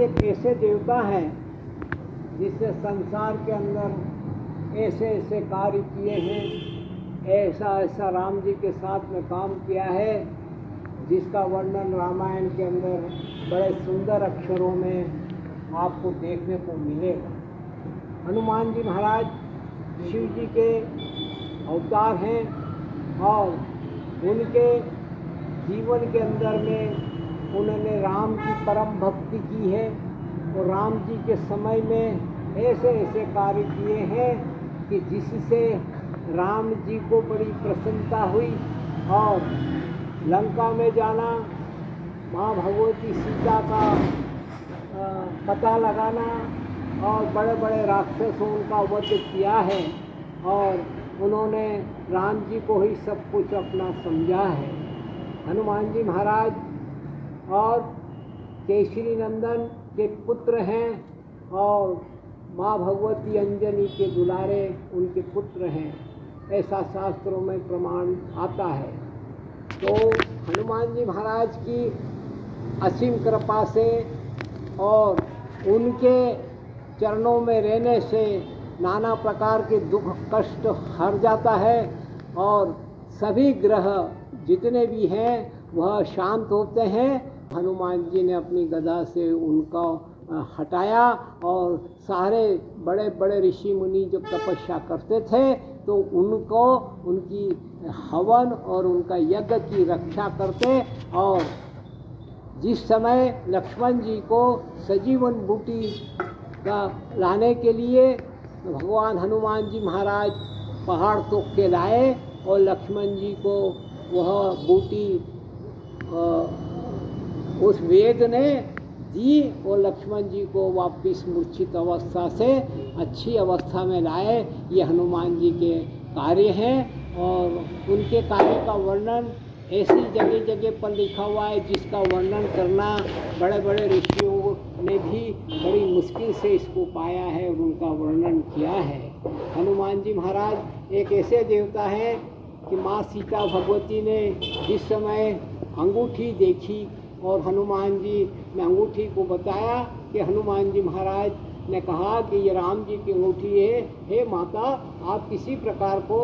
एक ऐसे देवता हैं जिससे संसार के अंदर ऐसे ऐसे कार्य किए हैं, ऐसा ऐसा राम जी के साथ में काम किया है जिसका वर्णन रामायण के अंदर बड़े सुंदर अक्षरों में आपको देखने को मिलेगा। हनुमान जी महाराज शिव जी के अवतार हैं और उनके जीवन के अंदर में उन्होंने राम की परम भक्ति की है और राम जी के समय में ऐसे ऐसे कार्य किए हैं कि जिससे राम जी को बड़ी प्रसन्नता हुई और लंका में जाना, माँ भगवती सीता का पता लगाना और बड़े बड़े राक्षसों का वध किया है और उन्होंने राम जी को ही सब कुछ अपना समझा है। हनुमान जी महाराज और केसरी नंदन के पुत्र हैं और माँ भगवती अंजनी के दुलारे उनके पुत्र हैं, ऐसा शास्त्रों में प्रमाण आता है। तो हनुमान जी महाराज की असीम कृपा से और उनके चरणों में रहने से नाना प्रकार के दुख कष्ट हर जाता है और सभी ग्रह जितने भी हैं वह शांत होते हैं। हनुमान जी ने अपनी गदा से उनका हटाया और सारे बड़े बड़े ऋषि मुनि जब तपस्या करते थे तो उनको उनकी हवन और उनका यज्ञ की रक्षा करते। और जिस समय लक्ष्मण जी को सजीवन बूटी का लाने के लिए भगवान हनुमान जी महाराज पहाड़ तोड़ के लाए और लक्ष्मण जी को वह बूटी उस वेद ने दी और लक्ष्मण जी को वापस मूर्छित अवस्था से अच्छी अवस्था में लाए। ये हनुमान जी के कार्य हैं और उनके कार्य का वर्णन ऐसी जगह जगह पर लिखा हुआ है जिसका वर्णन करना बड़े बड़े ऋषियों ने भी बड़ी मुश्किल से इसको पाया है और उनका वर्णन किया है। हनुमान जी महाराज एक ऐसे देवता हैं कि माँ सीता भगवती ने जिस समय अंगूठी देखी और हनुमान जी ने अंगूठी को बताया कि हनुमान जी महाराज ने कहा कि ये राम जी की अंगूठी है, हे माता आप किसी प्रकार को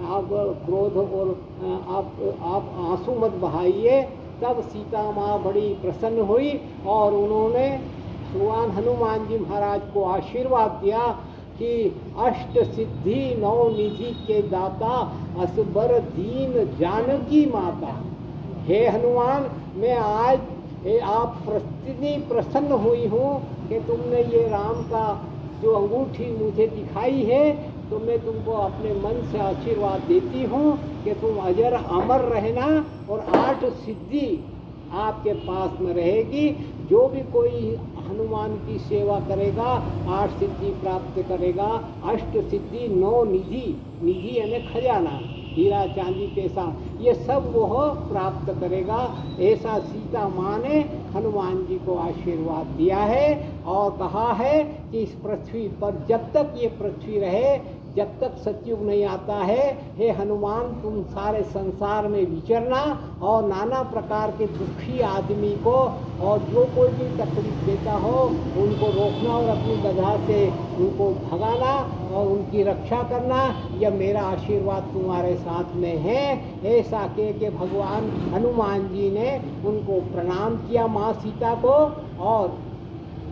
आप क्रोध और आप आंसू मत बहाइए। तब सीता माँ बड़ी प्रसन्न हुई और उन्होंने भगवान हनुमान जी महाराज को आशीर्वाद दिया कि अष्ट सिद्धि नौ निधि के दाता असबर दीन जानकी माता। हे हनुमान मैं आज आप प्रसन्न हुई हूँ कि तुमने ये राम का जो अंगूठी मुझे दिखाई है तो मैं तुमको अपने मन से आशीर्वाद देती हूँ कि तुम अजर अमर रहना और 8 सिद्धि आपके पास में रहेगी। जो भी कोई हनुमान की सेवा करेगा 8 सिद्धि प्राप्त करेगा। अष्ट सिद्धि 9 निधि, निधि यानी खजाना, हीरा चांदी पैसा, ये सब वह प्राप्त करेगा। ऐसा सीता माँ ने हनुमान जी को आशीर्वाद दिया है और कहा है कि इस पृथ्वी पर जब तक ये पृथ्वी रहे, जब तक सतयुग नहीं आता है, हे हनुमान तुम सारे संसार में विचरना और नाना प्रकार के दुखी आदमी को और जो कोई भी तकलीफ देता हो उनको रोकना और अपनी गदा से उनको भगाना और उनकी रक्षा करना। यह मेरा आशीर्वाद तुम्हारे साथ में है। ऐसा कह के भगवान हनुमान जी ने उनको प्रणाम किया माँ सीता को और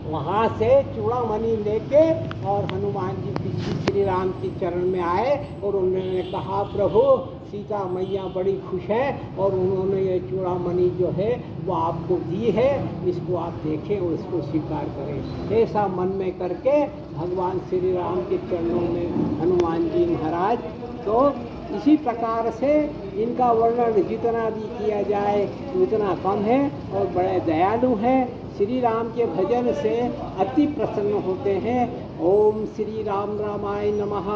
वहाँ से चूड़ामणि लेके और हनुमान जी श्री राम के चरण में आए और उन्होंने कहा प्रभु सीता मैया बड़ी खुश है और उन्होंने ये चूड़ामणि जो है वो आपको दी है, इसको आप देखें और इसको स्वीकार करें। ऐसा मन में करके भगवान श्री राम के चरणों में हनुमान जी महाराज, तो इसी प्रकार से इनका वर्णन जितना भी किया जाए उतना कम है और बड़े दयालु हैं। श्री राम के भजन से अति प्रसन्न होते हैं। ओम श्री राम रामाय नमः।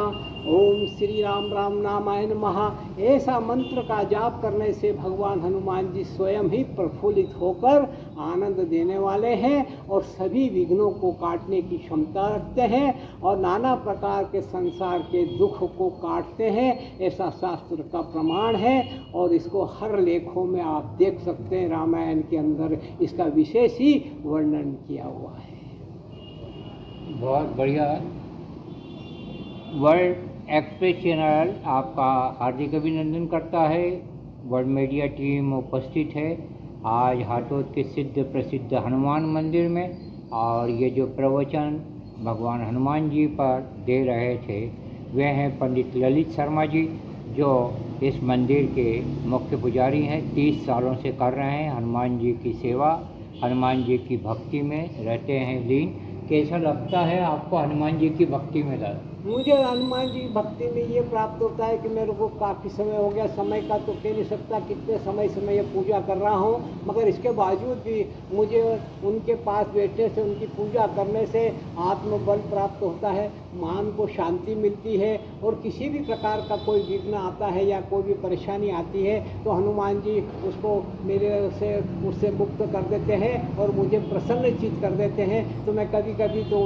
ओम श्री राम राम नामाय नमः ऐसा मंत्र का जाप करने से भगवान हनुमान जी स्वयं ही प्रफुल्लित होकर आनंद देने वाले हैं और सभी विघ्नों को काटने की क्षमता रखते हैं और नाना प्रकार के संसार के दुख को काटते हैं, ऐसा शास्त्र का प्रमाण है। और इसको हर लेखों में आप देख सकते हैं, रामायण के अंदर इसका विशेष ही वर्णन किया हुआ है। बहुत बढ़िया। वर्ल्ड एक्सप्रेस चैनल आपका हार्दिक अभिनंदन करता है। वर्ल्ड मीडिया टीम उपस्थित है आज हाटोद के सिद्ध प्रसिद्ध हनुमान मंदिर में, और ये जो प्रवचन भगवान हनुमान जी पर दे रहे थे वे हैं पंडित ललित शर्मा जी, जो इस मंदिर के मुख्य पुजारी हैं। 30 सालों से कर रहे हैं हनुमान जी की सेवा, हनुमान जी की भक्ति में रहते हैं लीन। कैसा लगता है आपको हनुमान जी की भक्ति में दादा? मुझे हनुमान जी भक्ति में ये प्राप्त होता है कि मेरे को काफ़ी समय हो गया, समय का तो कह नहीं सकता कितने समय से मैं ये पूजा कर रहा हूँ, मगर इसके बावजूद भी मुझे उनके पास बैठने से, उनकी पूजा करने से आत्मबल प्राप्त होता है, मन को शांति मिलती है। और किसी भी प्रकार का कोई विघ्न आता है या कोई भी परेशानी आती है तो हनुमान जी उसको उससे मुक्त कर देते हैं और मुझे प्रसन्नचित्त कर देते हैं। तो मैं कभी कभी तो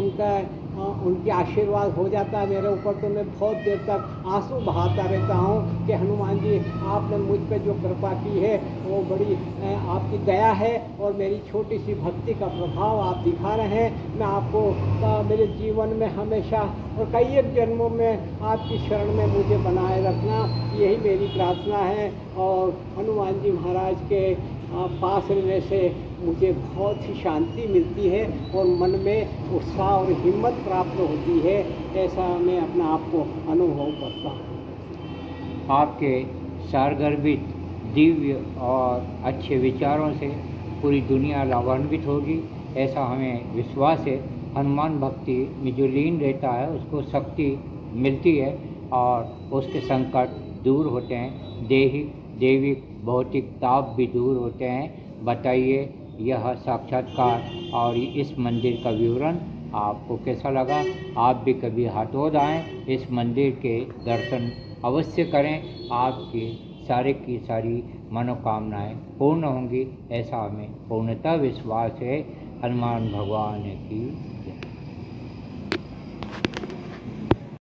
उनके आशीर्वाद हो जाता है मेरे ऊपर, तो मैं बहुत देर तक आंसू बहाता रहता हूँ कि हनुमान जी आपने मुझ पर जो कृपा की है वो बड़ी आपकी दया है और मेरी छोटी सी भक्ति का प्रभाव आप दिखा रहे हैं। मैं आपको मेरे जीवन में हमेशा और कई एक जन्मों में आपकी शरण में मुझे बनाए रखना, यही मेरी प्रार्थना है। और हनुमान जी महाराज के पास रहने से मुझे बहुत ही शांति मिलती है और मन में उत्साह और हिम्मत प्राप्त होती है, ऐसा मैं अपना आप को अनुभव करता हूँ। आपके सारगर्भित दिव्य और अच्छे विचारों से पूरी दुनिया लाभान्वित होगी, ऐसा हमें विश्वास है। हनुमान भक्ति में जो लीन रहता है उसको शक्ति मिलती है और उसके संकट दूर होते हैं, दैविक भौतिक ताप भी दूर होते हैं। बताइए यह साक्षात्कार और इस मंदिर का विवरण आपको कैसा लगा? आप भी कभी हाटोद आएँ, इस मंदिर के दर्शन अवश्य करें, आपकी सारी मनोकामनाएं पूर्ण होंगी, ऐसा हमें पूर्णतः विश्वास है। हनुमान भगवान की जय।